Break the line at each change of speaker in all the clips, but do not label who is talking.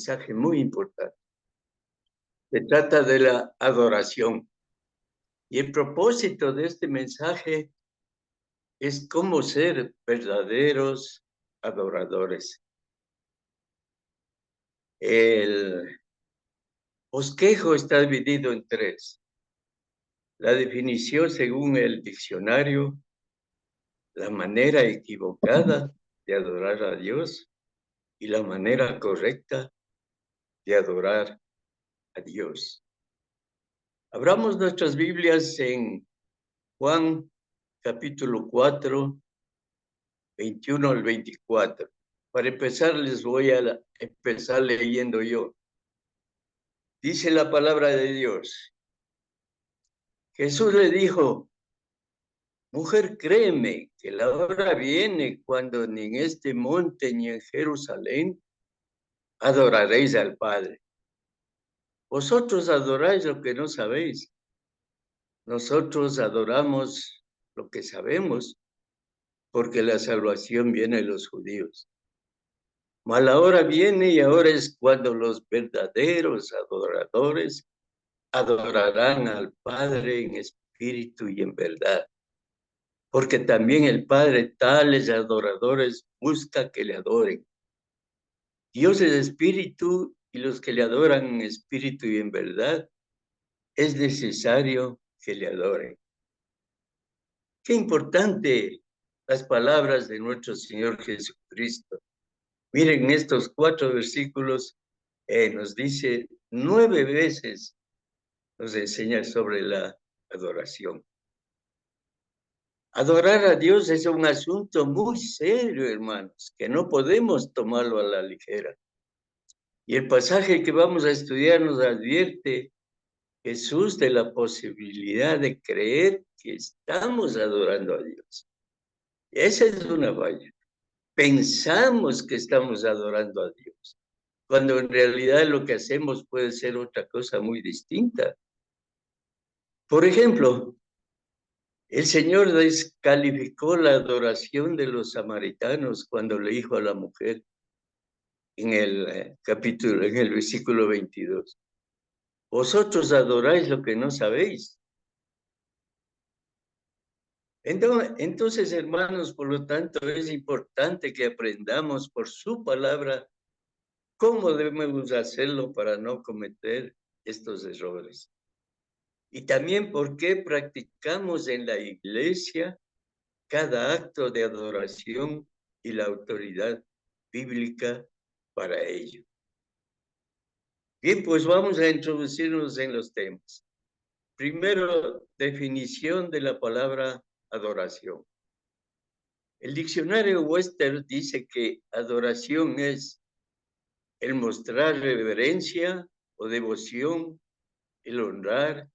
mensaje muy importante. Se trata de la adoración. Y el propósito de este mensaje es cómo ser verdaderos adoradores. El bosquejo está dividido en tres. La definición según el diccionario, la manera equivocada de adorar a Dios y la manera correcta de adorar a Dios. Abramos nuestras Biblias en Juan capítulo 4, 21 al 24. Para empezar, les voy a empezar leyendo yo. Dice la palabra de Dios. Jesús le dijo, mujer, créeme que la hora viene cuando ni en este monte ni en Jerusalén adoraréis al Padre. Vosotros adoráis lo que no sabéis. Nosotros adoramos lo que sabemos, porque la salvación viene de los judíos. Mas la hora viene y ahora es cuando los verdaderos adoradores adorarán al Padre en espíritu y en verdad. Porque también el Padre tales adoradores busca que le adoren. Dios es espíritu y los que le adoran en espíritu y en verdad es necesario que le adoren. Qué importante las palabras de nuestro Señor Jesucristo. Miren, estos 4 versículos nos dice 9 veces, nos enseña sobre la adoración. Adorar a Dios es un asunto muy serio, hermanos, que no podemos tomarlo a la ligera. Y el pasaje que vamos a estudiar nos advierte Jesús de la posibilidad de creer que estamos adorando a Dios. Esa es una falla. Pensamos que estamos adorando a Dios, cuando en realidad lo que hacemos puede ser otra cosa muy distinta. Por ejemplo, el Señor descalificó la adoración de los samaritanos cuando le dijo a la mujer en el en el versículo 22, vosotros adoráis lo que no sabéis. Entonces, hermanos, por lo tanto, es importante que aprendamos por su palabra cómo debemos hacerlo para no cometer estos errores. Y también por qué practicamos en la iglesia cada acto de adoración y la autoridad bíblica para ello. Bien, pues vamos a introducirnos en los temas. Primero, definición de la palabra adoración. El diccionario Webster dice que adoración es el mostrar reverencia o devoción, el honrar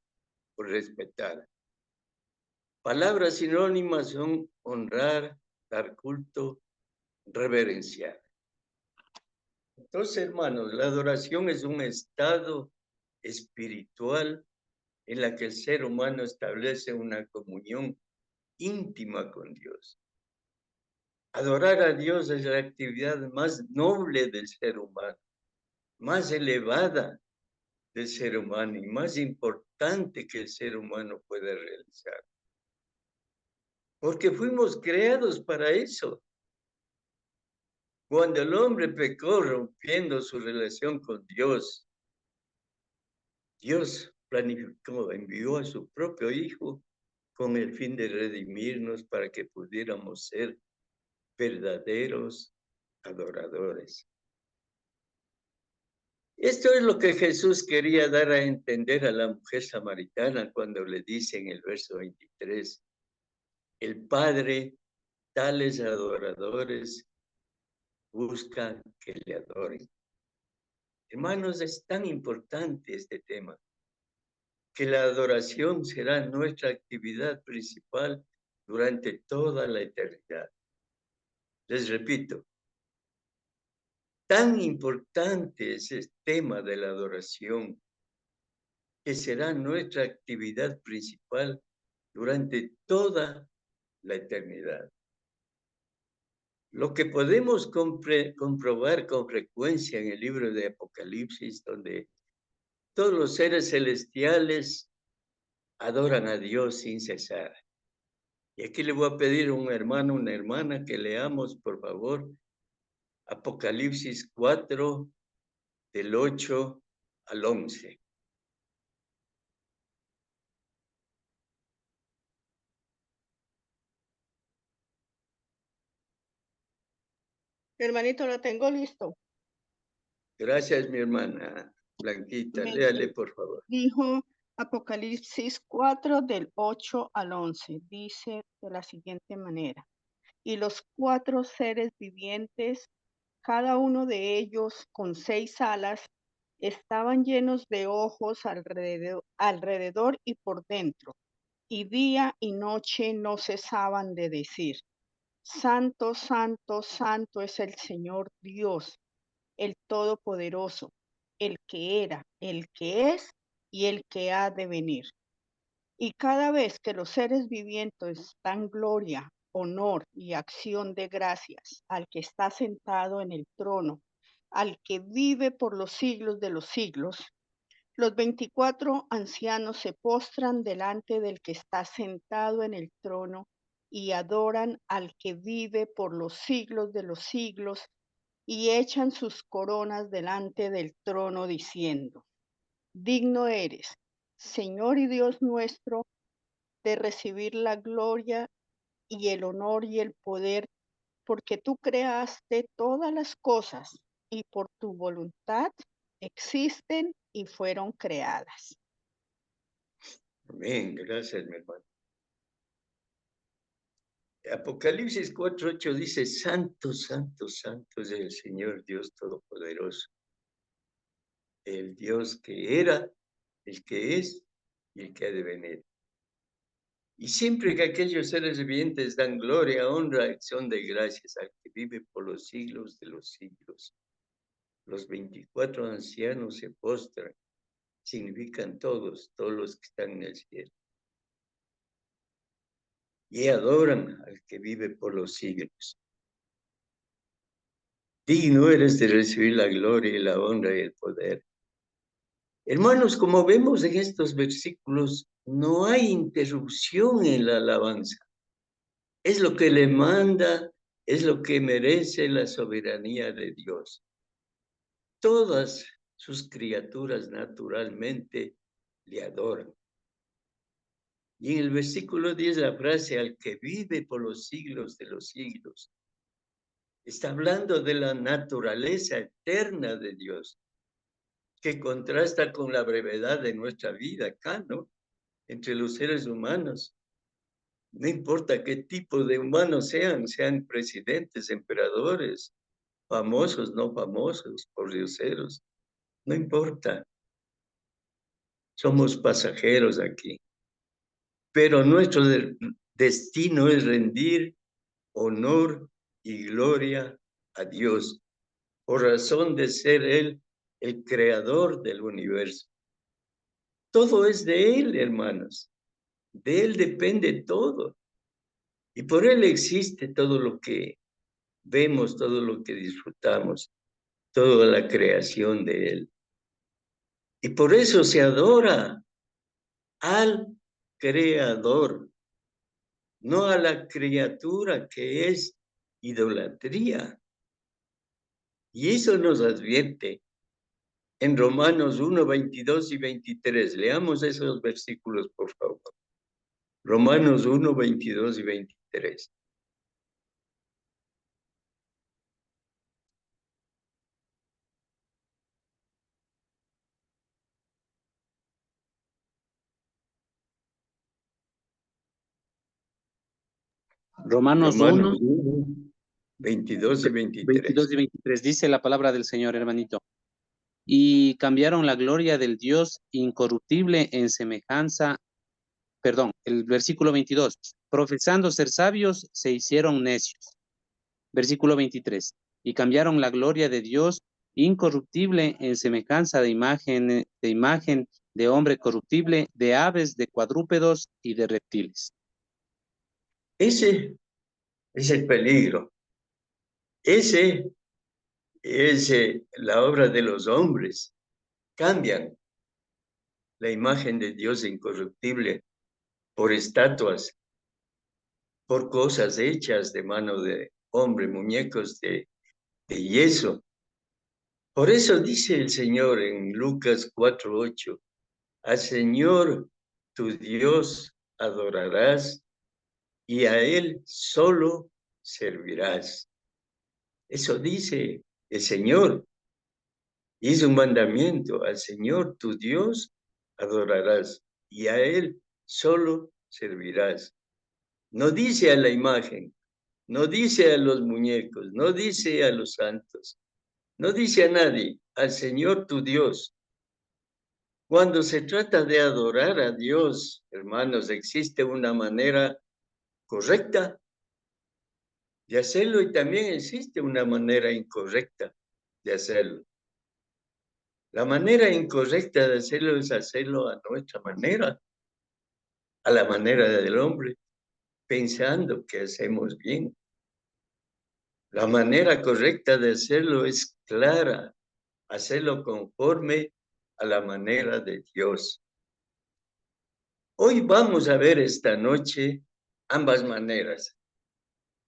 o respetar. Palabras sinónimas son honrar, dar culto, reverenciar. Entonces, hermanos, la adoración es un estado espiritual en la que el ser humano establece una comunión íntima con Dios. Adorar a Dios es la actividad más noble del ser humano, más elevada del ser humano y más importante que el ser humano puede realizar. Porque fuimos creados para eso. Cuando el hombre pecó rompiendo su relación con Dios, Dios planificó, envió a su propio Hijo con el fin de redimirnos para que pudiéramos ser verdaderos adoradores. Esto es lo que Jesús quería dar a entender a la mujer samaritana cuando le dice en el verso 23, el Padre, tales adoradores, busca que le adoren. Hermanos, es tan importante este tema, que la adoración será nuestra actividad principal durante toda la eternidad. Les repito, tan importante es el tema de la adoración, que será nuestra actividad principal durante toda la eternidad. Lo que podemos comprobar con frecuencia en el libro de Apocalipsis, donde todos los seres celestiales adoran a Dios sin cesar. Y aquí le voy a pedir a un hermano, una hermana, que leamos, por favor, Apocalipsis 4, del 8 al 11.
Hermanito, lo tengo listo.
Gracias, mi hermana Blanquita.
Me
Léale, por favor.
dijo Apocalipsis 4 del 8 al 11. Dice de la siguiente manera. Y los 4 seres vivientes, cada uno de ellos con 6 alas, estaban llenos de ojos alrededor y por dentro, y día y noche no cesaban de decir, Santo, Santo, Santo es el Señor Dios, el Todopoderoso, el que era, el que es y el que ha de venir. Y cada vez que los seres vivientes dan gloria, honor y acción de gracias al que está sentado en el trono, al que vive por los siglos de los siglos, los 24 ancianos se postran delante del que está sentado en el trono y adoran al que vive por los siglos de los siglos y echan sus coronas delante del trono diciendo, digno eres, Señor y Dios nuestro, de recibir la gloria y el honor y el poder, porque tú creaste todas las cosas y por tu voluntad existen y fueron creadas.
Amén. Gracias, mi hermano. Apocalipsis 4, 8 dice, Santo, Santo, Santo es el Señor Dios Todopoderoso, el Dios que era, el que es y el que ha de venir. Y siempre que aquellos seres vivientes dan gloria, honra, acción de gracias al que vive por los siglos de los siglos, los 24 ancianos se postran, significan todos los que están en el cielo. Y adoran al que vive por los siglos. Digno eres de recibir la gloria y la honra y el poder. Hermanos, como vemos en estos versículos, no hay interrupción en la alabanza. Es lo que le manda, es lo que merece la soberanía de Dios. Todas sus criaturas naturalmente le adoran. Y en el versículo 10 la frase, al que vive por los siglos de los siglos, está hablando de la naturaleza eterna de Dios, que contrasta con la brevedad de nuestra vida acá, ¿no? Entre los seres humanos. No importa qué tipo de humanos sean presidentes, emperadores, famosos, no famosos, pordioseros, no importa. Somos pasajeros aquí. Pero nuestro destino es rendir honor y gloria a Dios, por razón de ser Él el creador del universo. Todo es de Él, hermanos. De Él depende todo. Y por Él existe todo lo que vemos, todo lo que disfrutamos, toda la creación de Él. Y por eso se adora al Creador, no a la criatura, que es idolatría. Y eso nos advierte en Romanos 1, 22 y 23. Leamos esos versículos, por favor. Romanos 1, 22 y 23.
Romanos 1,
22 y 23.
22 y 23, dice la palabra del Señor, hermanito. Y cambiaron la gloria del Dios incorruptible en semejanza, perdón, el versículo 22, profesando ser sabios, se hicieron necios. Versículo 23, y cambiaron la gloria de Dios incorruptible en semejanza de imagen de hombre corruptible, de aves, de cuadrúpedos y de reptiles.
Ese es el peligro. Ese es la obra de los hombres. Cambian la imagen de Dios incorruptible por estatuas, por cosas hechas de mano de hombre, muñecos de yeso. Por eso dice el Señor en Lucas 4:8, al Señor tu Dios adorarás y a Él solo servirás. Eso dice el Señor. Y es un mandamiento, al Señor tu Dios adorarás y a Él solo servirás. No dice a la imagen, no dice a los muñecos, no dice a los santos, no dice a nadie, al Señor tu Dios. Cuando se trata de adorar a Dios, hermanos, existe una manera correcta de hacerlo y también existe una manera incorrecta de hacerlo. La manera incorrecta de hacerlo es hacerlo a nuestra manera, a la manera del hombre, pensando que hacemos bien. La manera correcta de hacerlo es clara, hacerlo conforme a la manera de Dios. Hoy vamos a ver esta noche ambas maneras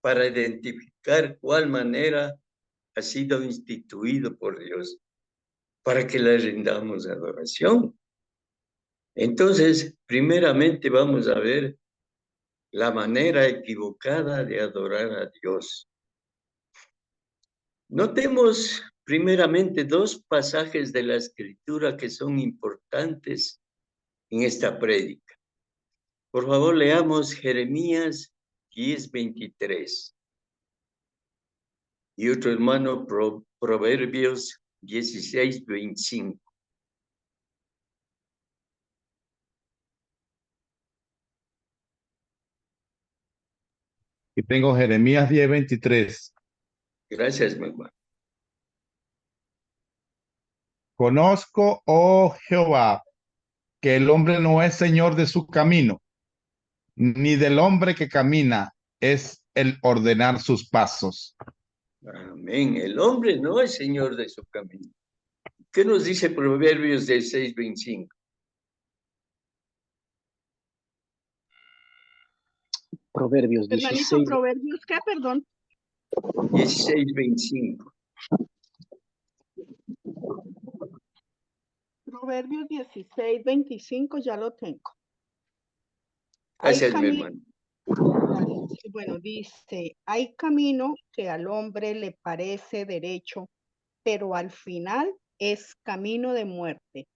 para identificar cuál manera ha sido instituido por Dios para que le rindamos adoración. Entonces, primeramente vamos a ver la manera equivocada de adorar a Dios. Notemos primeramente dos pasajes de la Escritura que son importantes en esta prédica. Por favor, leamos Jeremías 10:23. Y otro hermano, Proverbios 16:25.
Y tengo Jeremías 10:23.
Gracias, mi hermano.
Conozco, oh Jehová, que el hombre no es señor de su camino, ni del hombre que camina es el ordenar sus pasos.
Amén. El hombre no es señor de su camino. ¿Qué nos dice Proverbios 16:25?
Proverbios
Hermanito,
16.
Proverbios, ¿qué? Perdón.
16:25.
Proverbios 16:25, ya lo tengo.
Gracias, mi hermano.
Gracias. Bueno, dice, hay camino que al hombre le parece derecho, pero al final es camino de muerte.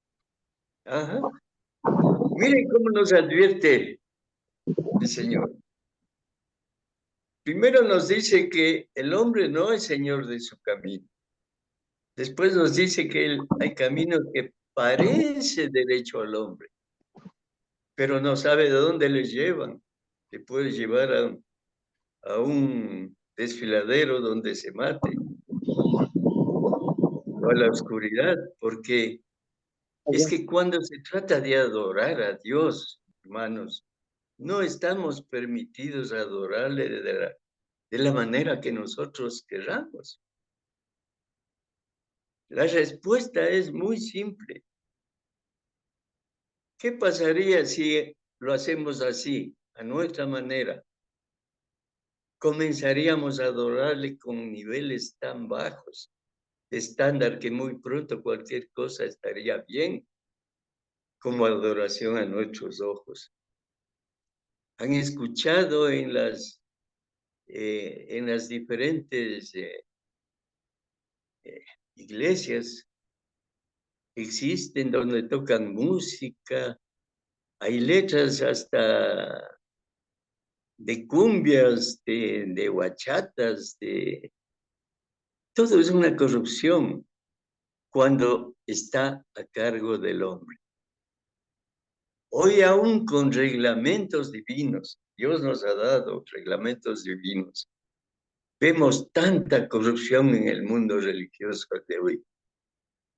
Ajá. Miren cómo nos advierte el Señor. Primero nos dice que el hombre no es señor de su camino. Después nos dice que hay caminos que parece derecho al hombre, pero no sabe de dónde les llevan. Le puede llevar a un desfiladero donde se mate, o a la oscuridad, porque es que cuando se trata de adorar a Dios, hermanos, no estamos permitidos adorarle de la manera que nosotros queramos. La respuesta es muy simple. ¿Qué pasaría si lo hacemos así, a nuestra manera? Comenzaríamos a adorarle con niveles tan bajos, de estándar, que muy pronto cualquier cosa estaría bien como adoración a nuestros ojos. Han escuchado en las diferentes iglesias, existen donde tocan música, hay letras hasta de cumbias, de bachatas, todo es una corrupción cuando está a cargo del hombre. Hoy aún con reglamentos divinos, Dios nos ha dado reglamentos divinos, vemos tanta corrupción en el mundo religioso de hoy,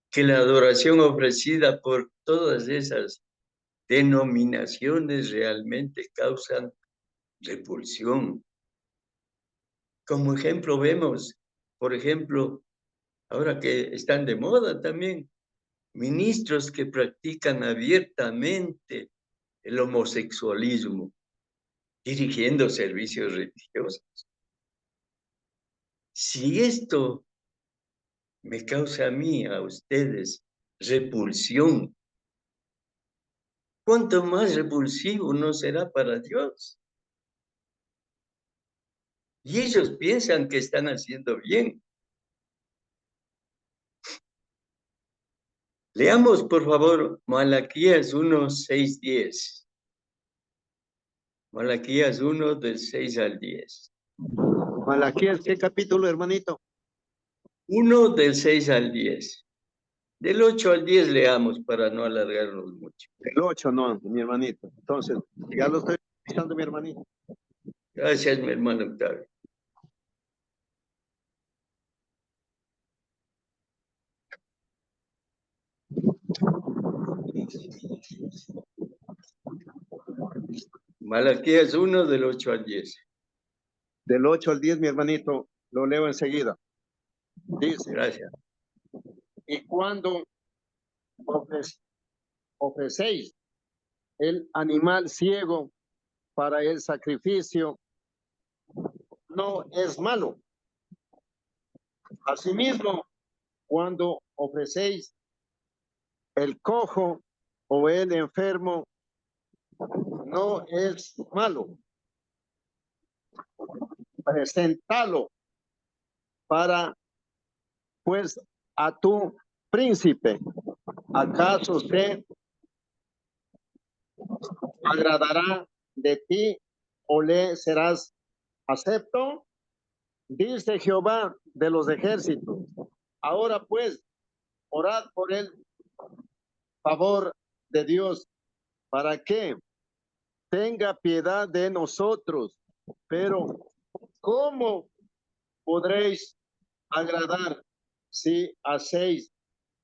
que la adoración ofrecida por todas esas denominaciones realmente causan repulsión. Como ejemplo vemos, por ejemplo, ahora que están de moda también, ministros que practican abiertamente el homosexualismo, dirigiendo servicios religiosos. Si esto me causa a mí, a ustedes, repulsión, ¿cuánto más repulsivo no será para Dios? Y ellos piensan que están haciendo bien. Leamos, por favor, Malaquías 1, 6, 10. Malaquías 1, del 6 al 10.
Malaquías, ¿qué capítulo, hermanito?
1 del 6 al 10. Del 8 al 10 leamos para no alargarnos mucho.
El 8, no, mi hermanito. Entonces, ya lo estoy escuchando, mi hermanito.
Gracias, mi hermano Octavio. Malaquías 1 del 8 al 10.
Del 8 al 10, mi hermanito, lo leo enseguida. Dice,
Gracias.
y cuando ofrecéis el animal ciego para el sacrificio, no es malo. Asimismo, cuando ofrecéis el cojo o el enfermo, no es malo. Presentalo para, pues, a tu príncipe. ¿Acaso se agradará de ti o le serás acepto? Dice Jehová de los ejércitos. Ahora pues, orad por el favor de Dios para que tenga piedad de nosotros. Pero, ¿cómo podréis agradar si hacéis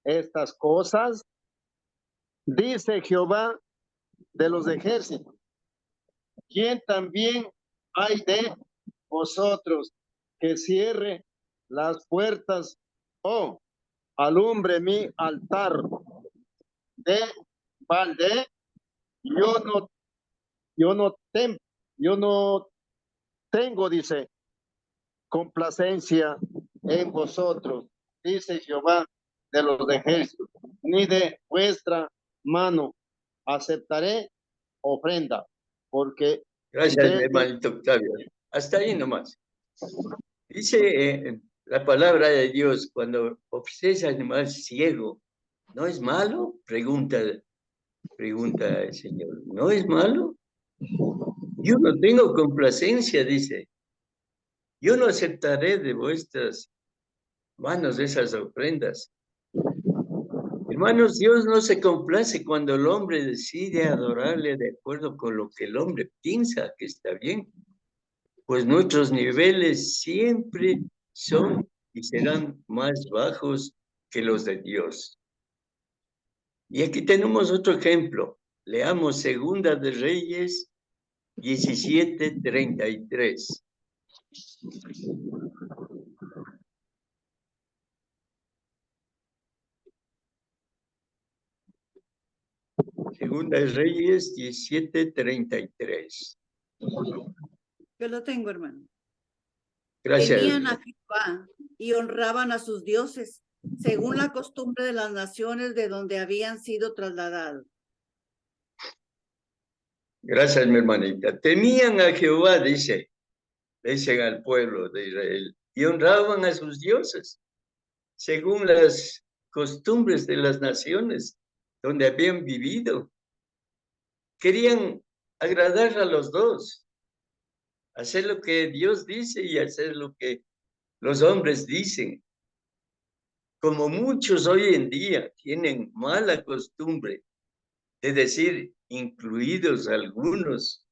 estas cosas? Dice Jehová de los ejércitos. ¿Quién también hay de vosotros que cierre las puertas o alumbre mi altar de balde? Yo no tengo, dice, complacencia en vosotros, dice Jehová de los ejércitos, ni de vuestra mano aceptaré ofrenda, porque
Gracias, mi hermanito Octavio. Hasta ahí nomás. Dice la palabra de Dios, cuando ofreces animal ciego, ¿no es malo? Pregunta el Señor. ¿No es malo? Yo no tengo complacencia, dice. Yo no aceptaré de vuestras manos esas ofrendas. Hermanos, Dios no se complace cuando el hombre decide adorarle de acuerdo con lo que el hombre piensa que está bien. Pues nuestros niveles siempre son y serán más bajos que los de Dios. Y aquí tenemos otro ejemplo. Leamos Segunda de Reyes 17:33. Segunda de Reyes 17:33.
Yo lo tengo, hermano.
Gracias.
Temían a Jehová y honraban a sus dioses, según la costumbre de las naciones de donde habían sido trasladados.
Gracias, mi hermanita. Temían a Jehová, dicen al pueblo de Israel, y honraban a sus dioses, según las costumbres de las naciones donde habían vivido. Querían agradar a los dos, hacer lo que Dios dice y hacer lo que los hombres dicen. Como muchos hoy en día tienen mala costumbre de decir, incluidos algunos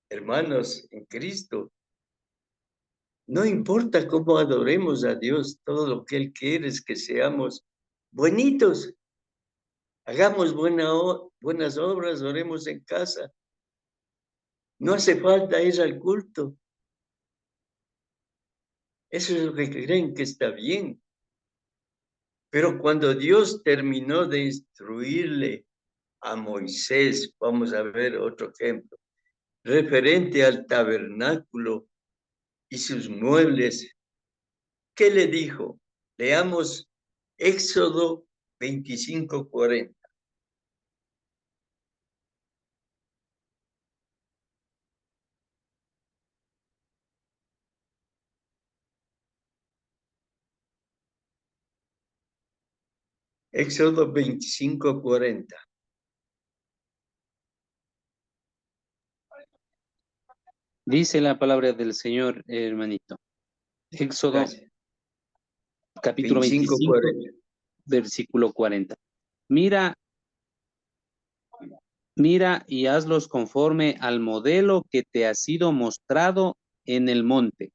hermanos en Cristo, no importa cómo adoremos a Dios, todo lo que Él quiere es que seamos buenitos, hagamos buenas obras, oremos en casa. No hace falta ir al culto. Eso es lo que creen que está bien. Pero cuando Dios terminó de instruirle a Moisés, vamos a ver otro ejemplo, referente al tabernáculo y sus muebles, ¿qué le dijo? Leamos Éxodo 25:40. Éxodo 25:40.
Dice la palabra del Señor, hermanito. Éxodo
Gracias.
capítulo 25,
25:40.
versículo 40. Mira y hazlos conforme al modelo que te ha sido mostrado en el monte.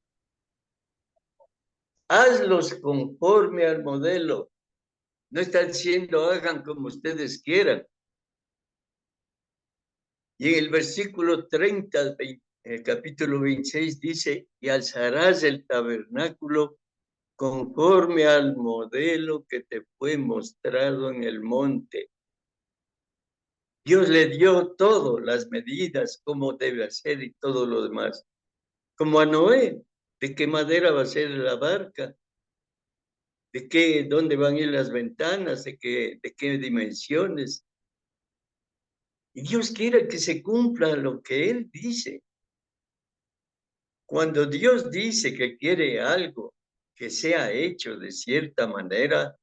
Hazlos conforme al modelo. No está diciendo hagan como ustedes quieran. Y en el versículo 30, el capítulo 26 dice, y alzarás el tabernáculo conforme al modelo que te fue mostrado en el monte. Dios le dio todo, las medidas, cómo debe hacer y todo lo demás. Como a Noé, de qué madera va a ser la barca, dónde van a ir las ventanas, de qué dimensiones. Y Dios quiere que se cumpla lo que Él dice. Cuando Dios dice que quiere algo que sea hecho de cierta manera,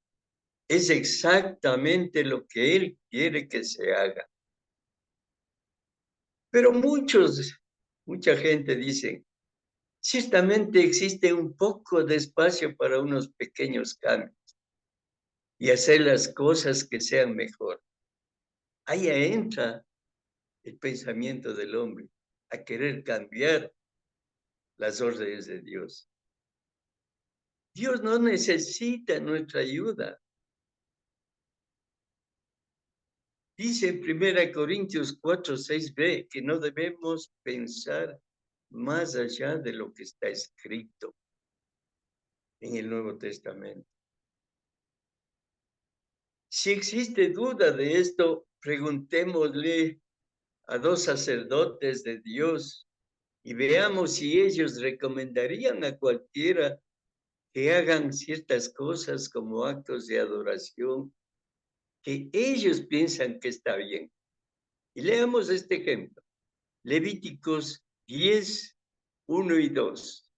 es exactamente lo que Él quiere que se haga. Pero mucha gente dice, ciertamente existe un poco de espacio para unos pequeños cambios y hacer las cosas que sean mejor. Ahí entra el pensamiento del hombre, a querer cambiar las órdenes de Dios. Dios no necesita nuestra ayuda. Dice en 1 Corintios 4:6b que no debemos pensar más allá de lo que está escrito en el Nuevo Testamento. Si existe duda de esto, preguntémosle a 2 sacerdotes de Dios y veamos si ellos recomendarían a cualquiera que hagan ciertas cosas como actos de adoración que ellos piensan que está bien. Y leamos este ejemplo. Levíticos 10, 1 y 2.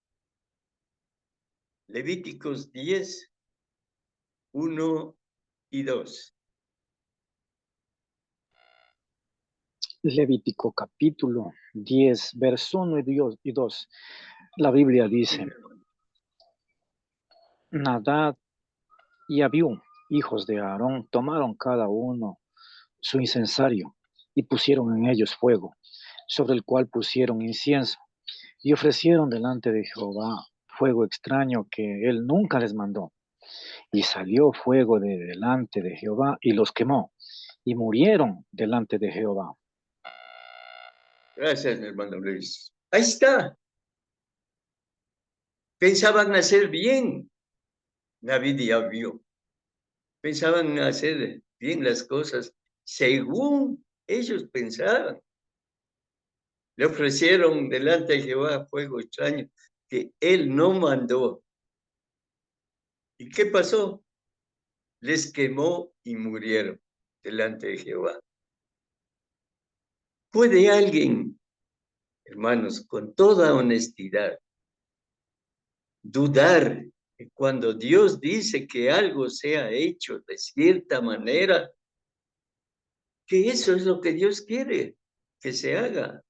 Levíticos 10, 1 y 2.
Levítico capítulo 10, verso 1 y 2. La Biblia dice, Nadab y Abiú, hijos de Aarón, tomaron cada uno su incensario y pusieron en ellos fuego, sobre el cual pusieron incienso, y ofrecieron delante de Jehová fuego extraño que él nunca les mandó. Y salió fuego de delante de Jehová y los quemó, y murieron delante de Jehová.
Gracias, mi hermano Luis. Ahí está. Pensaban hacer bien, David y Abiú. Pensaban hacer bien las cosas según ellos pensaban. Le ofrecieron delante de Jehová fuego extraño que él no mandó. ¿Y qué pasó? Les quemó y murieron delante de Jehová. ¿Puede alguien, hermanos, con toda honestidad, dudar que cuando Dios dice que algo sea hecho de cierta manera, que eso es lo que Dios quiere que se haga?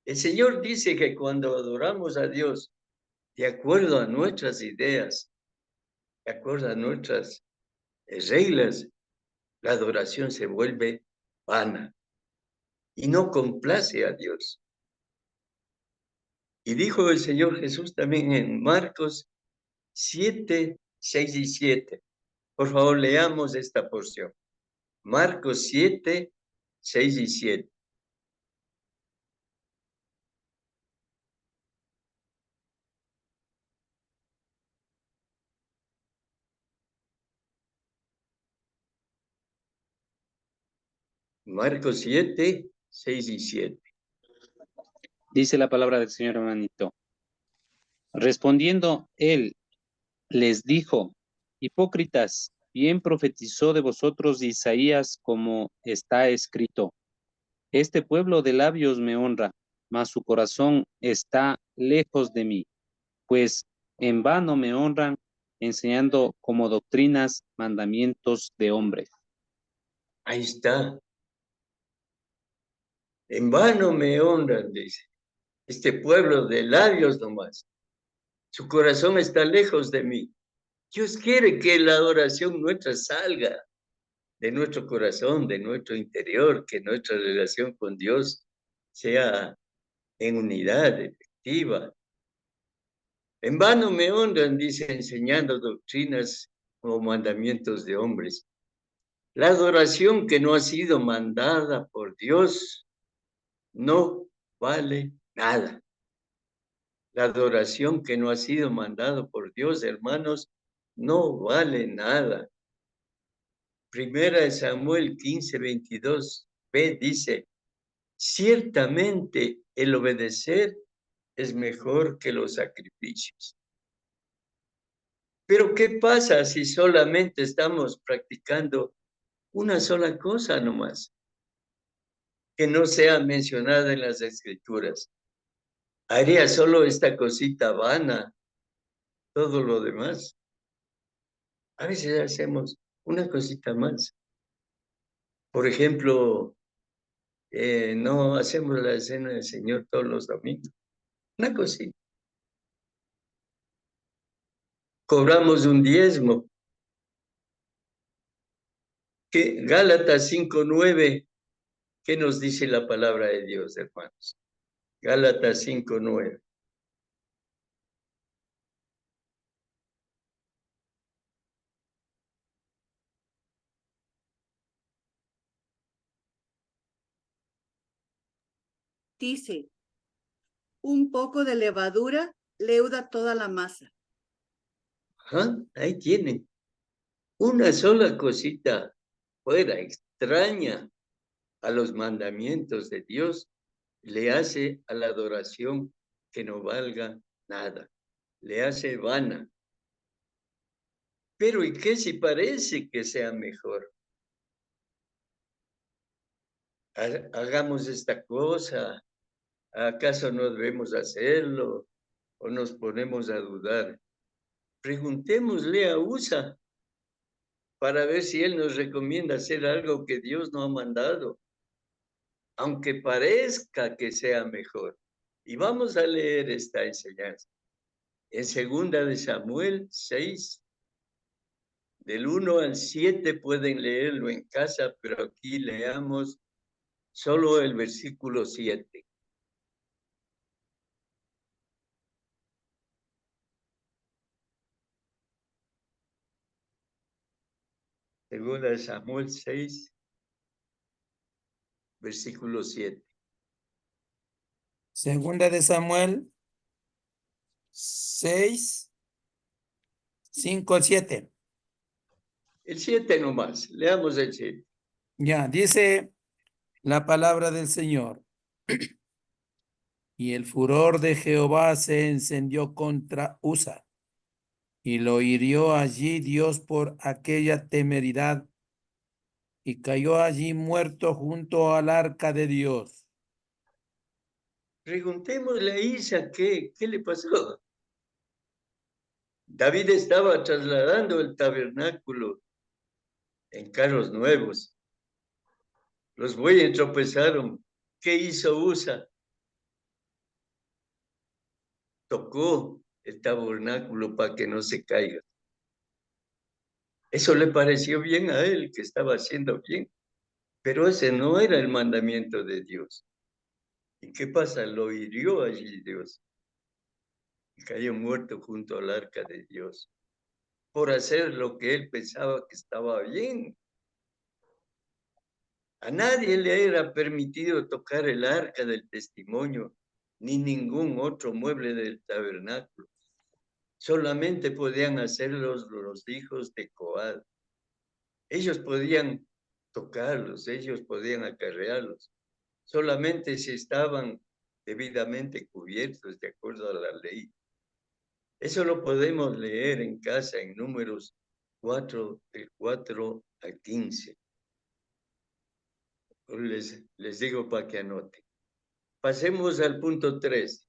El Señor dice que cuando adoramos a Dios de acuerdo a nuestras ideas, de acuerdo a nuestras reglas, la adoración se vuelve vana y no complace a Dios. Y dijo el Señor Jesús también en Marcos 7, 6 y 7. Por favor, leamos esta porción. Marcos 7, 6 y 7. Marcos 7, 6 y 7.
Dice la palabra del Señor, hermanito. Respondiendo él, les dijo, hipócritas, bien profetizó de vosotros Isaías como está escrito. Este pueblo de labios me honra, mas su corazón está lejos de mí, pues en vano me honran, enseñando como doctrinas mandamientos de hombres.
Ahí está. En vano me honran, dice. Este pueblo de labios nomás. Su corazón está lejos de mí. Dios quiere que la adoración nuestra salga de nuestro corazón, de nuestro interior, que nuestra relación con Dios sea en unidad efectiva. En vano me honran, dice, enseñando doctrinas o mandamientos de hombres. La adoración que no ha sido mandada por Dios no vale nada. La adoración que no ha sido mandada por Dios, hermanos, no vale nada. Primera de Samuel 15, 22b dice, ciertamente el obedecer es mejor que los sacrificios. Pero ¿qué pasa si solamente estamos practicando una sola cosa nomás, que no sea mencionada en las Escrituras? Haría solo esta cosita vana, todo lo demás. A veces hacemos una cosita más. Por ejemplo, no hacemos la cena del Señor todos los domingos. Una cosita. Cobramos un diezmo. Que Gálatas 5:9, ¿qué nos dice la palabra de Dios, hermanos? Gálatas 5:9.
Dice, un poco de levadura leuda toda la masa.
Ajá, ahí tienen. Una sola cosita fuera, extraña a los mandamientos de Dios, le hace a la adoración que no valga nada, le hace vana. Pero ¿y qué si parece que sea mejor? Hagamos esta cosa, ¿acaso no debemos hacerlo? ¿O nos ponemos a dudar? Preguntémosle a USA para ver si él nos recomienda hacer algo que Dios no ha mandado, aunque parezca que sea mejor. Y vamos a leer esta enseñanza. En 2 de Samuel 6, del 1 al 7 pueden leerlo en casa, pero aquí leamos solo el versículo 7. Segunda de Samuel 6, versículo 7.
Segunda de Samuel 6, 5 al 7.
El 7 nomás, leamos el 7.
Ya, dice la palabra del Señor. Y el furor de Jehová se encendió contra Usa, y lo hirió allí Dios por aquella temeridad, y cayó allí muerto junto al arca de Dios.
Preguntémosle a Isa qué le pasó. David estaba trasladando el tabernáculo en carros nuevos. Los bueyes tropezaron. ¿Qué hizo Usa? Tocó el tabernáculo para que no se caiga. Eso le pareció bien a él, que estaba haciendo bien. Pero ese no era el mandamiento de Dios. ¿Y qué pasa? Lo hirió allí Dios. Y cayó muerto junto al arca de Dios. Por hacer lo que él pensaba que estaba bien. A nadie le era permitido tocar el arca del testimonio, ni ningún otro mueble del tabernáculo. Solamente podían hacerlo los hijos de Coad. Ellos podían tocarlos, ellos podían acarrearlos, solamente si estaban debidamente cubiertos de acuerdo a la ley. Eso lo podemos leer en casa en Números 4, del 4 al 15. Les digo para que anoten. Pasemos al punto 3.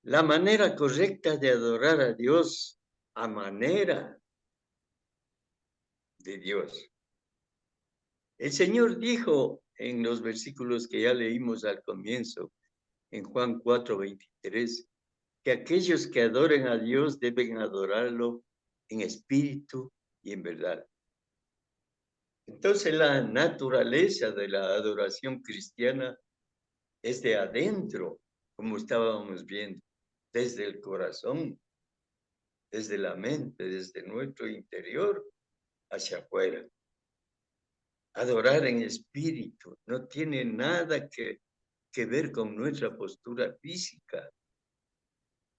La manera correcta de adorar a Dios a manera de Dios. El Señor dijo en los versículos que ya leímos al comienzo, en Juan 4:23, que aquellos que adoren a Dios deben adorarlo en espíritu y en verdad. Entonces la naturaleza de la adoración cristiana es de adentro, como estábamos viendo, desde el corazón, desde la mente, desde nuestro interior hacia afuera. Adorar en espíritu no tiene nada que ver con nuestra postura física.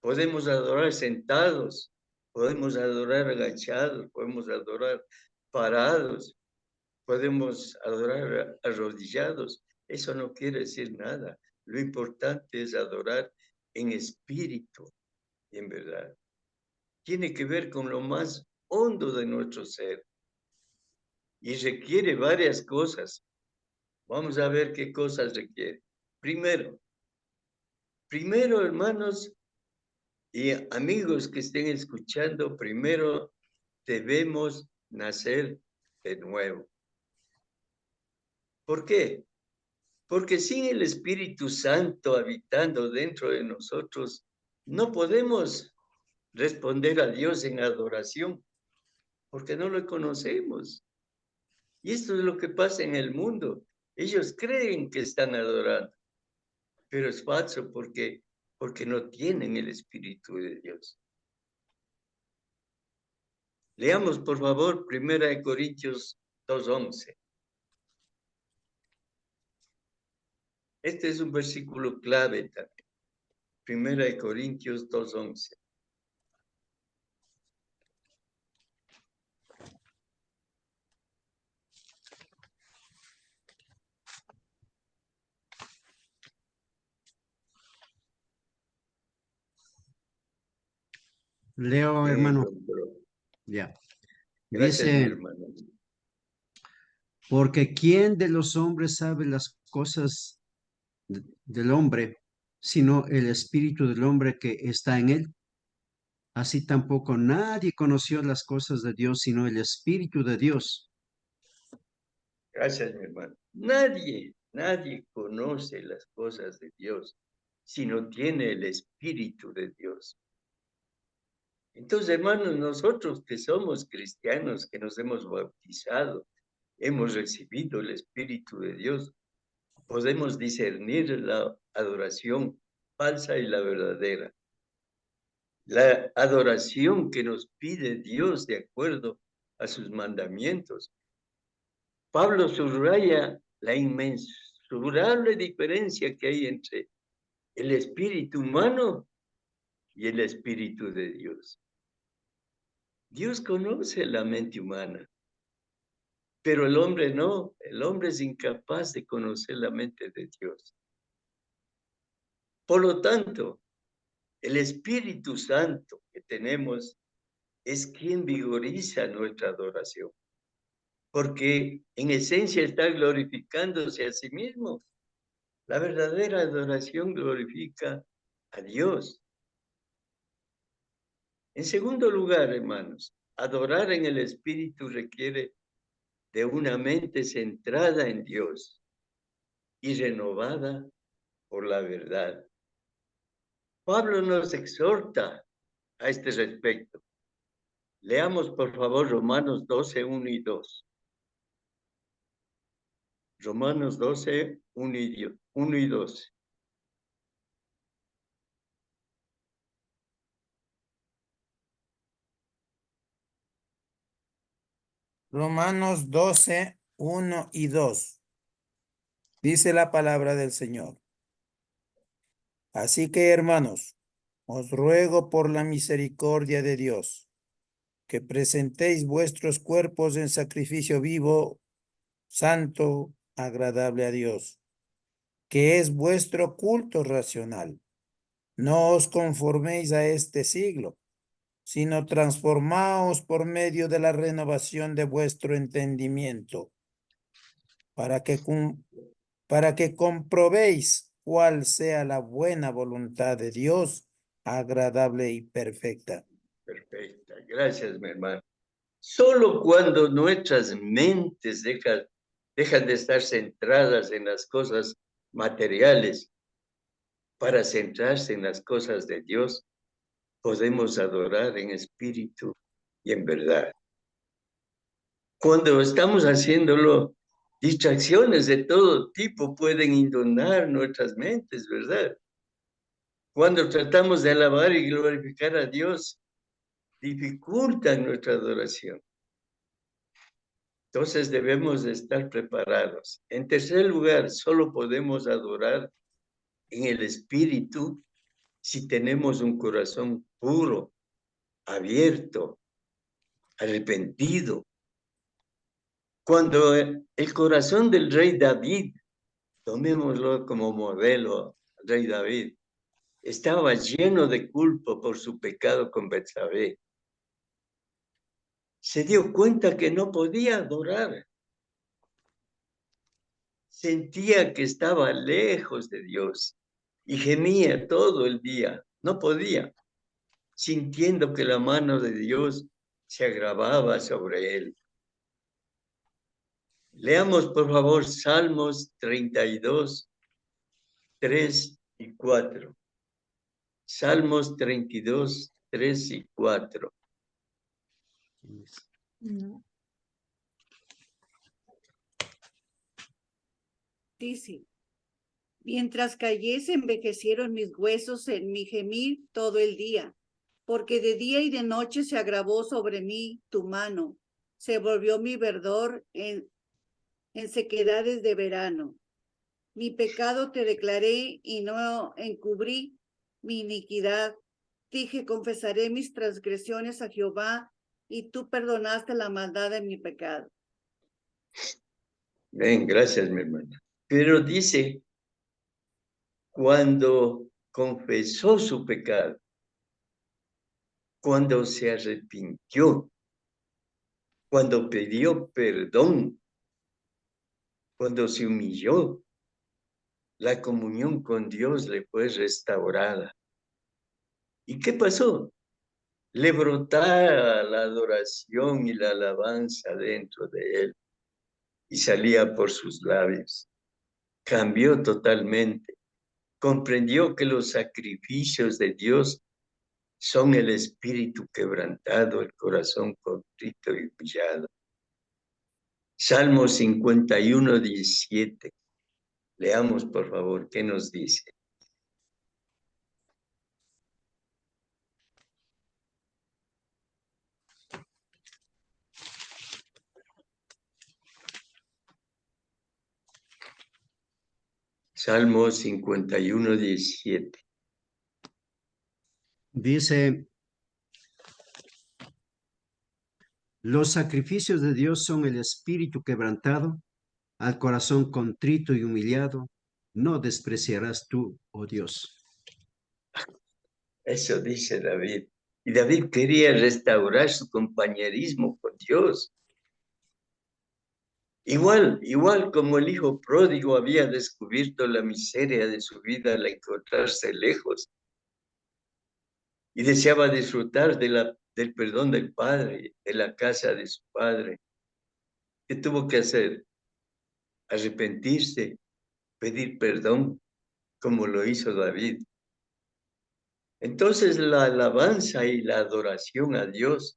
Podemos adorar sentados, podemos adorar agachados, podemos adorar parados, podemos adorar arrodillados. Eso no quiere decir nada. Lo importante es adorar en espíritu y en verdad. Tiene que ver con lo más hondo de nuestro ser y requiere varias cosas. Vamos a ver qué cosas requiere. Primero, hermanos y amigos que estén escuchando, primero debemos nacer de nuevo. ¿Por qué? Porque sin el Espíritu Santo habitando dentro de nosotros, no podemos responder a Dios en adoración, porque no lo conocemos. Y esto es lo que pasa en el mundo. Ellos creen que están adorando, pero es falso porque no tienen el Espíritu de Dios. Leamos, por favor, 1 Corintios 2:11. Este es un versículo clave también. 1 Corintios 2:11.
Leo, hermano. Ya.
Gracias,
Dice,
hermano.
porque ¿quién de los hombres sabe las cosas del hombre, sino el espíritu del hombre que está en él? Así tampoco nadie conoció las cosas de Dios, sino el espíritu de Dios.
Gracias, mi hermano. Nadie conoce las cosas de Dios si no tiene el Espíritu de Dios. Entonces, hermanos, nosotros que somos cristianos, que nos hemos bautizado, hemos recibido el Espíritu de Dios, podemos discernir la adoración falsa y la verdadera. La adoración que nos pide Dios de acuerdo a sus mandamientos. Pablo subraya la inmensurable diferencia que hay entre el espíritu humano y el espíritu de Dios. Dios conoce la mente humana, pero el hombre no. El hombre es incapaz de conocer la mente de Dios. Por lo tanto, el Espíritu Santo que tenemos es quien vigoriza nuestra adoración, porque en esencia está glorificándose a sí mismo. La verdadera adoración glorifica a Dios. En segundo lugar, hermanos, adorar en el Espíritu requiere de una mente centrada en Dios y renovada por la verdad. Pablo nos exhorta a este respecto. Leamos, por favor, Romanos 12, 1 y 2. Romanos 12, 1 y 2.
Romanos 12, 1 y 2. Dice la palabra del Señor. Así que, hermanos, os ruego por la misericordia de Dios, que presentéis vuestros cuerpos en sacrificio vivo, santo, agradable a Dios, que es vuestro culto racional. No os conforméis a este siglo, sino transformaos por medio de la renovación de vuestro entendimiento, para que comprobéis cuál sea la buena voluntad de Dios, agradable y perfecta.
Perfecta. Gracias, mi hermano. Solo cuando nuestras mentes dejan de estar centradas en las cosas materiales para centrarse en las cosas de Dios, podemos adorar en espíritu y en verdad. Cuando estamos haciéndolo, distracciones de todo tipo pueden inundar nuestras mentes, ¿verdad? Cuando tratamos de alabar y glorificar a Dios, dificultan nuestra adoración. Entonces debemos de estar preparados. En tercer lugar, solo podemos adorar en el espíritu si tenemos un corazón puro, abierto, arrepentido. Cuando el corazón del rey David, tomémoslo como modelo, rey David, estaba lleno de culpa por su pecado con Betsabé, se dio cuenta que no podía adorar. Sentía que estaba lejos de Dios y gemía todo el día. No podía, sintiendo que la mano de Dios se agravaba sobre él. Leamos, por favor, Salmos 32, 3 y 4. Salmos 32, 3 y 4.
No. Dice, mientras cayese envejecieron mis huesos en mi gemir todo el día, porque de día y de noche se agravó sobre mí tu mano, se volvió mi verdor en sequedades de verano. Mi pecado te declaré y no encubrí mi iniquidad. Dije, confesaré mis transgresiones a Jehová, y tú perdonaste la maldad de mi pecado.
Bien, gracias, mi hermana. Pero dice, cuando confesó su pecado, cuando se arrepintió, cuando pidió perdón, cuando se humilló, la comunión con Dios le fue restaurada. ¿Y qué pasó? Le brotaba la adoración y la alabanza dentro de él y salía por sus labios. Cambió totalmente. Comprendió que los sacrificios de Dios son el espíritu quebrantado, el corazón contrito y humillado. Salmo 51, 17. Leamos, por favor, ¿qué nos dice? Salmo 51, 17.
Dice, los sacrificios de Dios son el espíritu quebrantado, al corazón contrito y humillado, no despreciarás tú, oh Dios.
Eso dice David. Y David quería restaurar su compañerismo con Dios. Igual como el hijo pródigo había descubierto la miseria de su vida al encontrarse lejos y deseaba disfrutar del perdón del padre, de la casa de su padre. ¿Qué tuvo que hacer? Arrepentirse, pedir perdón, como lo hizo David. Entonces la alabanza y la adoración a Dios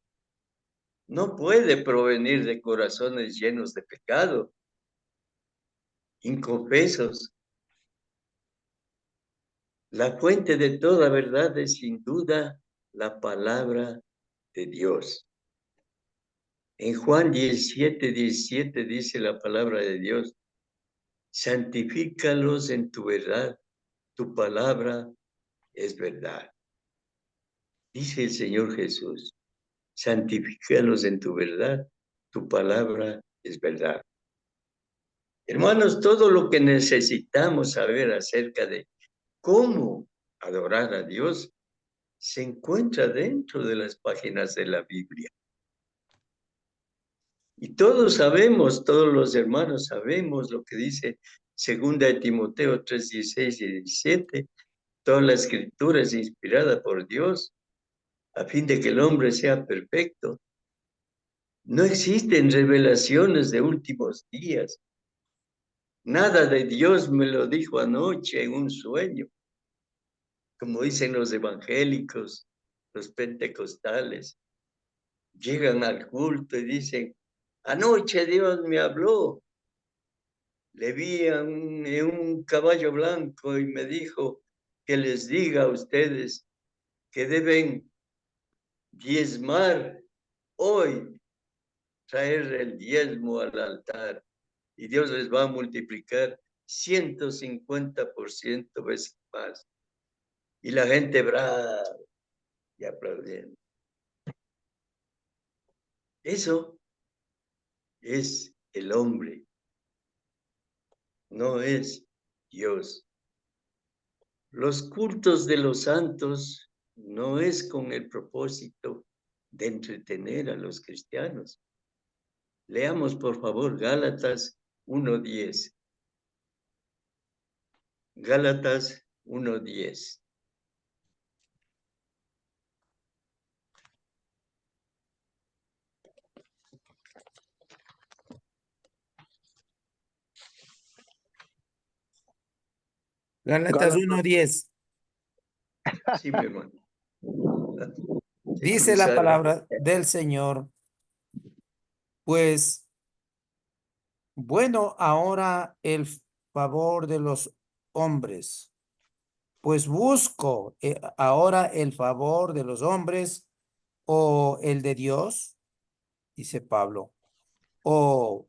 no puede provenir de corazones llenos de pecado, inconfesos. La fuente de toda verdad es sin duda la palabra de Dios. En Juan 17, 17 dice la palabra de Dios, santifícalos en tu verdad, tu palabra es verdad. Dice el Señor Jesús, santifícalos en tu verdad. Tu palabra es verdad. Hermanos, todo lo que necesitamos saber acerca de cómo adorar a Dios se encuentra dentro de las páginas de la Biblia. Y todos sabemos, todos los hermanos sabemos lo que dice 2 de Timoteo 3:16 y 17. Toda la escritura es inspirada por Dios a fin de que el hombre sea perfecto. No existen revelaciones de últimos días. Nada de Dios me lo dijo anoche en un sueño, como dicen los evangélicos, los pentecostales. Llegan al culto y dicen, anoche Dios me habló. Le vi en un caballo blanco y me dijo que les diga a ustedes que deben diezmar hoy, traer el diezmo al altar y Dios les va a multiplicar 150% veces más. Y la gente brava y aplaudiendo. Eso es el hombre, no es Dios. Los cultos de los santos no es con el propósito de entretener a los cristianos. Leamos, por favor, Gálatas 1:10. Gálatas 1:10.
Gálatas 1:10.
Sí, mi hermano.
Dice la palabra del Señor, pues, bueno, ahora el favor de los hombres, pues busco ahora el favor de los hombres o el de Dios, dice Pablo, o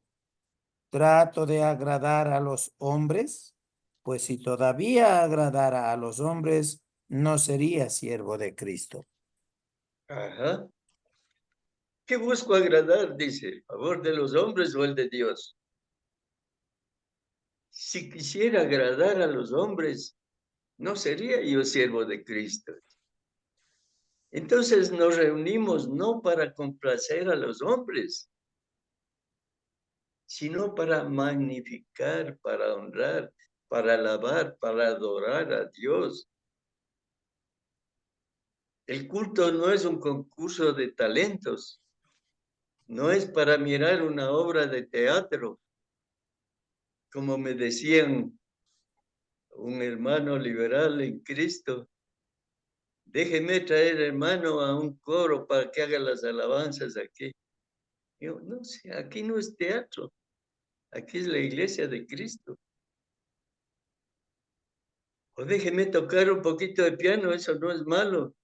trato de agradar a los hombres, pues si todavía agradara a los hombres, no sería siervo de Cristo.
Ajá. ¿Qué busco agradar? Dice, ¿el favor de los hombres o el de Dios? Si quisiera agradar a los hombres, no sería yo siervo de Cristo. Entonces nos reunimos no para complacer a los hombres, sino para magnificar, para honrar, para alabar, para adorar a Dios. El culto no es un concurso de talentos, no es para mirar una obra de teatro, como me decían un hermano liberal en Cristo. Déjeme traer, hermano, a un coro para que haga las alabanzas aquí. Yo, no sé, aquí no es teatro, aquí es la iglesia de Cristo. O déjeme tocar un poquito de piano, eso no es malo.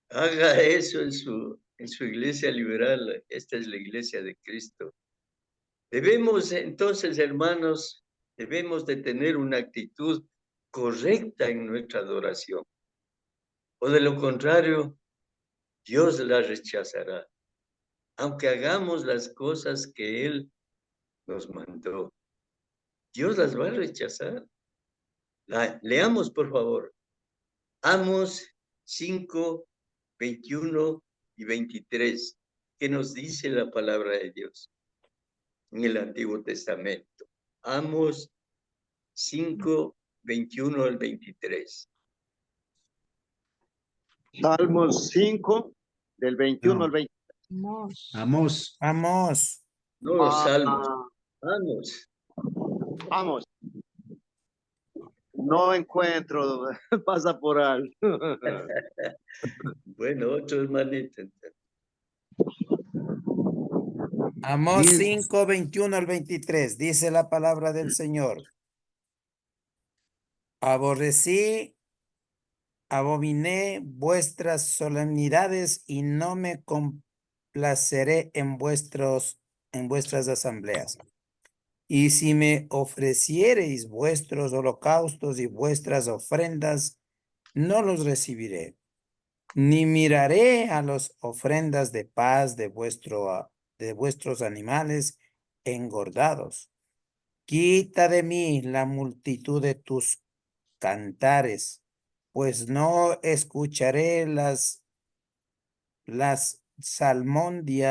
Haga eso en su iglesia liberal. Esta es la iglesia de Cristo. Debemos entonces, hermanos, debemos de tener una actitud correcta en nuestra adoración. O de lo contrario, Dios la rechazará. Aunque hagamos las cosas que Él nos mandó, Dios las va a rechazar. Leamos, por favor. Amos 5, 21 y 23. ¿Qué nos dice la palabra de Dios en el Antiguo Testamento? Amos 5, 21 al 23.
Salmos 5, del 21 al 23.
Amós.
Amós.
No, Salmos. Amos.
Vamos. No encuentro, pasa por alto.
Bueno, otro hermanito.
Amós
10.
5, 21 al 23. Dice la palabra del Señor. Aborrecí, abominé vuestras solemnidades y no me complaceré en vuestras asambleas. Y si me ofreciereis vuestros holocaustos y vuestras ofrendas, no los recibiré. ni miraré a las ofrendas de paz de vuestros animales engordados. Quita de mí la multitud de tus cantares, pues no escucharé las salmodias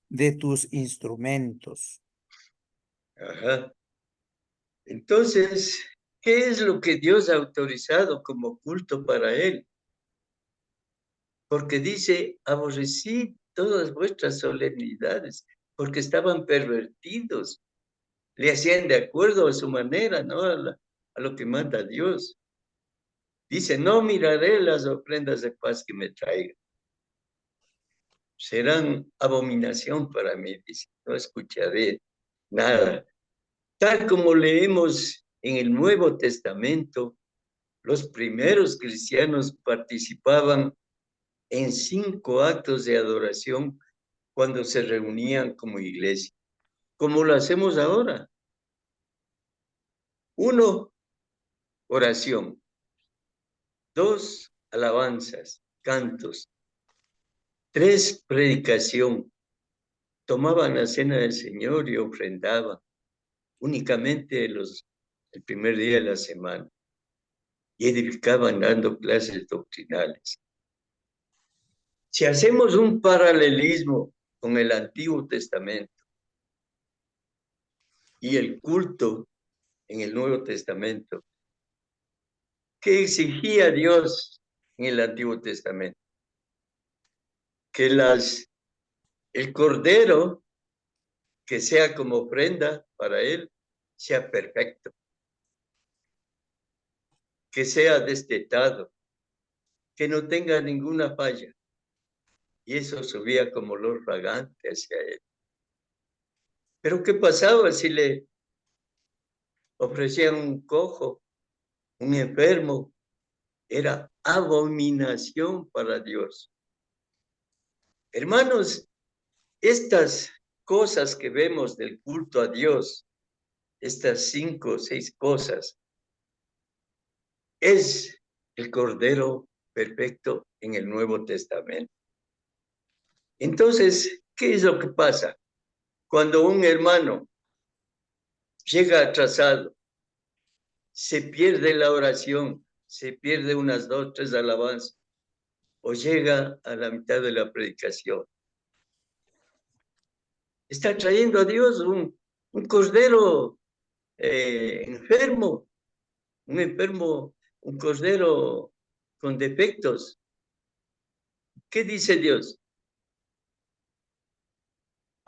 de tus instrumentos.
Ajá. Entonces, ¿qué es lo que Dios ha autorizado como culto para él? Porque dice, aborrecí todas vuestras solemnidades, porque estaban pervertidos. Le hacían de acuerdo a su manera, ¿no? A lo que manda Dios. Dice, no miraré las ofrendas de paz que me traigan. Serán abominación para mí, dice, no escucharé nada. Tal como leemos en el Nuevo Testamento, los primeros cristianos participaban en 5 actos de adoración cuando se reunían como iglesia, como lo hacemos ahora. 1, oración. 2, alabanzas, cantos. 3, predicación. Tomaban la cena del Señor y ofrendaban únicamente el primer día de la semana. Y edificaban dando clases doctrinales. Si hacemos un paralelismo con el Antiguo Testamento y el culto en el Nuevo Testamento, ¿qué exigía Dios en el Antiguo Testamento? Que el cordero que sea como ofrenda para él sea perfecto, que sea destetado, que no tenga ninguna falla. Y eso subía como olor fragante hacia él. Pero ¿qué pasaba si le ofrecían un cojo, un enfermo? Era abominación para Dios. Hermanos, estas cosas que vemos del culto a Dios, estas 5 o 6 cosas, es el Cordero perfecto en el Nuevo Testamento. Entonces, ¿qué es lo que pasa? Cuando un hermano llega atrasado, se pierde la oración, se pierde unas 2, 3 alabanzas, o llega a la mitad de la predicación, está trayendo a Dios un cordero enfermo, un cordero con defectos. ¿Qué dice Dios?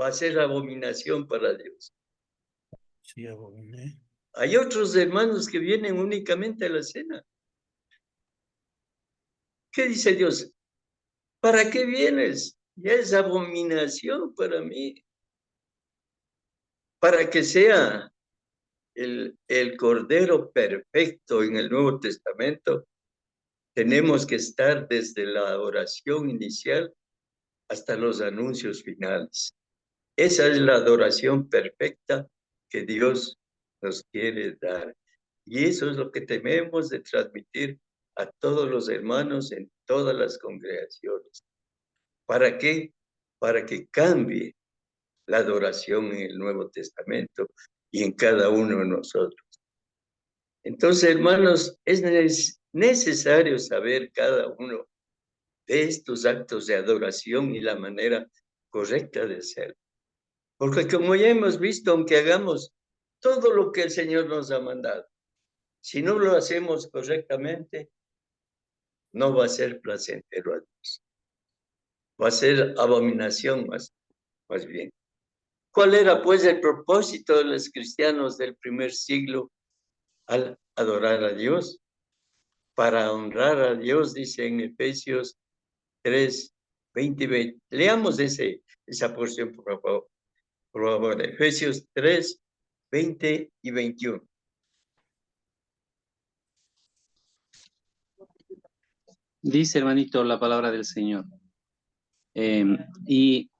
Va a ser abominación para Dios.
Sí, abominé.
Hay otros hermanos que vienen únicamente a la cena. ¿Qué dice Dios? ¿Para qué vienes? Ya es abominación para mí. Para que sea el Cordero perfecto en el Nuevo Testamento, tenemos que estar desde la oración inicial hasta los anuncios finales. Esa es la adoración perfecta que Dios nos quiere dar. Y eso es lo que tenemos de transmitir a todos los hermanos en todas las congregaciones. ¿Para qué? Para que cambie la adoración en el Nuevo Testamento y en cada uno de nosotros. Entonces, hermanos, es necesario saber cada uno de estos actos de adoración y la manera correcta de hacerlo. Porque como ya hemos visto, aunque hagamos todo lo que el Señor nos ha mandado, si no lo hacemos correctamente, no va a ser placentero a Dios. Va a ser abominación más bien. ¿Cuál era pues el propósito de los cristianos del primer siglo al adorar a Dios? Para honrar a Dios, dice en Efesios 3, 20 y 20. Leamos esa porción, por favor. Por favor, Efesios 3, 20 y 21.
Dice, hermanito, la palabra del Señor. Y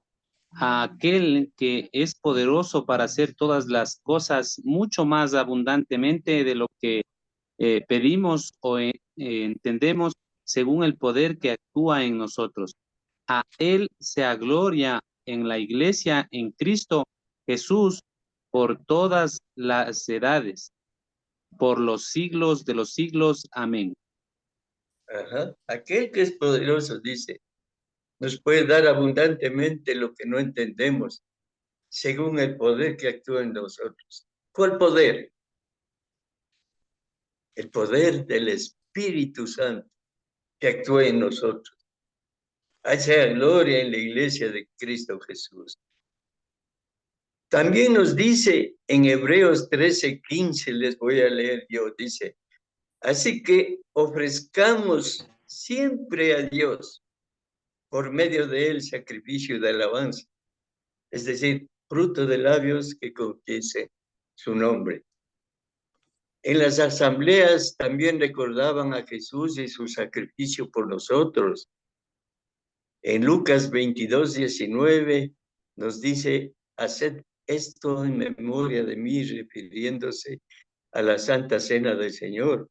a aquel que es poderoso para hacer todas las cosas mucho más abundantemente de lo que pedimos o entendemos, según el poder que actúa en nosotros. A Él sea gloria en la iglesia, en Cristo Jesús, por todas las edades, por los siglos de los siglos. Amén.
Ajá. Aquel que es poderoso, dice, nos puede dar abundantemente lo que no entendemos, según el poder que actúa en nosotros. ¿Cuál poder? El poder del Espíritu Santo que actúa en nosotros. Hay sea gloria en la iglesia de Cristo Jesús. También nos dice en Hebreos 13:15, les voy a leer yo, dice, así que ofrezcamos siempre a Dios por medio de él sacrificio de alabanza, es decir, fruto de labios que confiese su nombre. En las asambleas también recordaban a Jesús y su sacrificio por nosotros. En Lucas 22:19 nos dice, haced esto en memoria de mí, refiriéndose a la Santa Cena del Señor.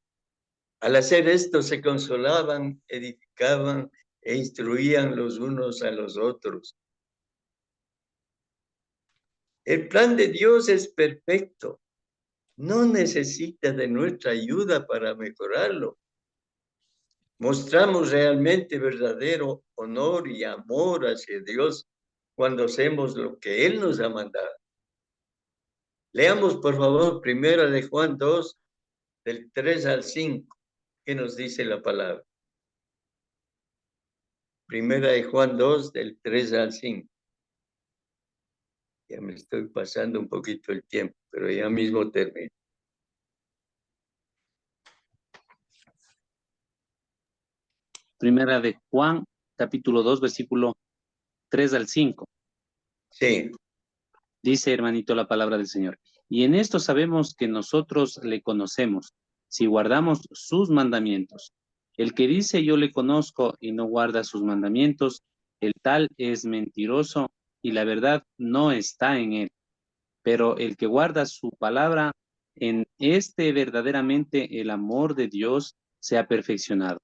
Al hacer esto se consolaban, edificaban e instruían los unos a los otros. El plan de Dios es perfecto. No necesita de nuestra ayuda para mejorarlo. Mostramos realmente verdadero honor y amor hacia Dios cuando hacemos lo que Él nos ha mandado. Leamos, por favor, primera de Juan 2, del 3 al 5, que nos dice la palabra. Primera de Juan 2, del 3 al 5. Ya me estoy pasando un poquito el tiempo, pero ya mismo termino.
Primera de Juan, capítulo 2, versículo 3 al 5.
Sí.
Dice, hermanito, la palabra del Señor. Y en esto sabemos que nosotros le conocemos, si guardamos sus mandamientos. El que dice yo le conozco y no guarda sus mandamientos, el tal es mentiroso y la verdad no está en él. Pero el que guarda su palabra, en este verdaderamente el amor de Dios se ha perfeccionado.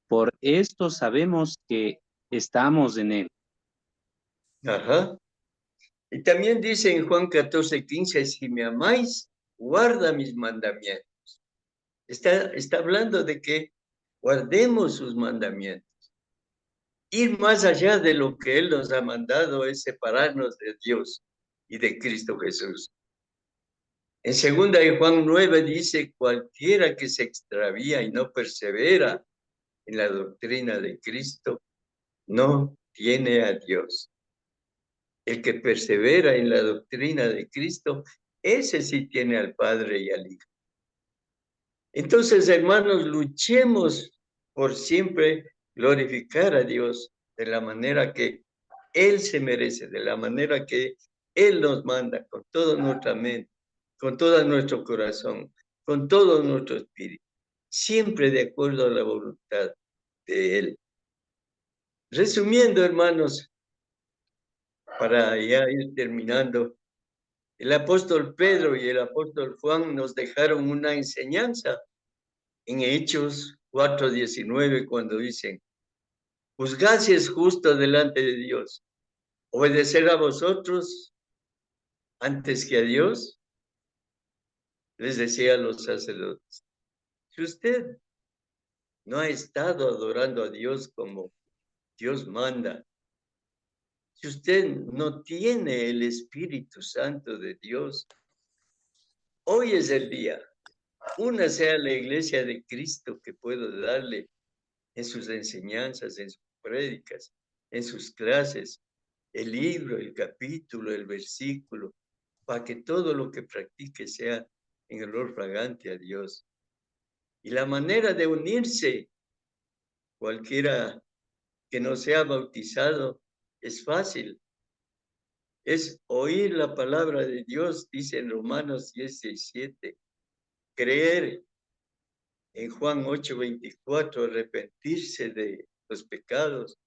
Por esto sabemos que estamos en él.
Ajá. Y también dice en Juan 14:15, si me amáis, guarda mis mandamientos. Está hablando de que guardemos sus mandamientos. Ir más allá de lo que Él nos ha mandado es separarnos de Dios y de Cristo Jesús. En 2 de Juan 9 dice, cualquiera que se extravía y no persevera en la doctrina de Cristo, no tiene a Dios. El que persevera en la doctrina de Cristo, ese sí tiene al Padre y al Hijo. Entonces, hermanos, luchemos por siempre glorificar a Dios de la manera que Él se merece, de la manera que Él nos manda, con toda nuestra mente, con todo nuestro corazón, con todo nuestro espíritu, siempre de acuerdo a la voluntad de Él. Resumiendo, hermanos, para ya ir terminando, el apóstol Pedro y el apóstol Juan nos dejaron una enseñanza en Hechos 4:19 cuando dicen, juzgad si es justo delante de Dios, obedecer a vosotros antes que a Dios, les decía a los sacerdotes. Si usted no ha estado adorando a Dios como Dios manda, si usted no tiene el Espíritu Santo de Dios, hoy es el día. Una sea la iglesia de Cristo que puedo darle en sus enseñanzas, en sus prédicas, en sus clases, el libro, el capítulo, el versículo, para que todo lo que practique sea en olor fragante a Dios. Y la manera de unirse, cualquiera que no sea bautizado, es fácil. Es oír la palabra de Dios, dice en Romanos 10:7, creer en Juan 8:24, arrepentirse de los pecados,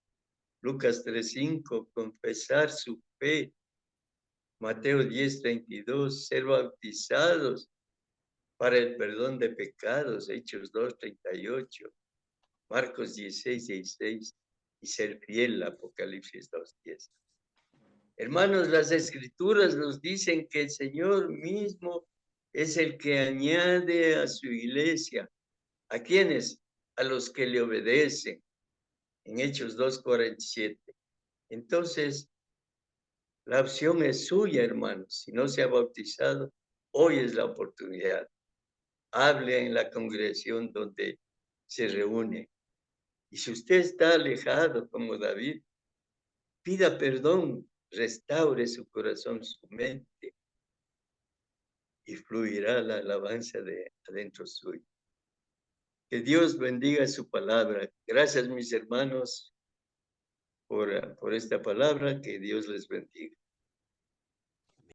Lucas 3:5, confesar su fe, Mateo 10:32, ser bautizados para el perdón de pecados, Hechos 2:38. Marcos 16, 16 y ser fiel, Apocalipsis 2:10. Hermanos, las escrituras nos dicen que el Señor mismo es el que añade a su iglesia. ¿A quiénes? A los que le obedecen. En Hechos 2:47. Entonces, la opción es suya, hermanos. Si no se ha bautizado, hoy es la oportunidad. Hable en la congregación donde se reúne. Y si usted está alejado como David, pida perdón, restaure su corazón, su mente, y fluirá la alabanza de adentro suyo. Que Dios bendiga su palabra. Gracias, mis hermanos, por esta palabra. Que Dios les bendiga.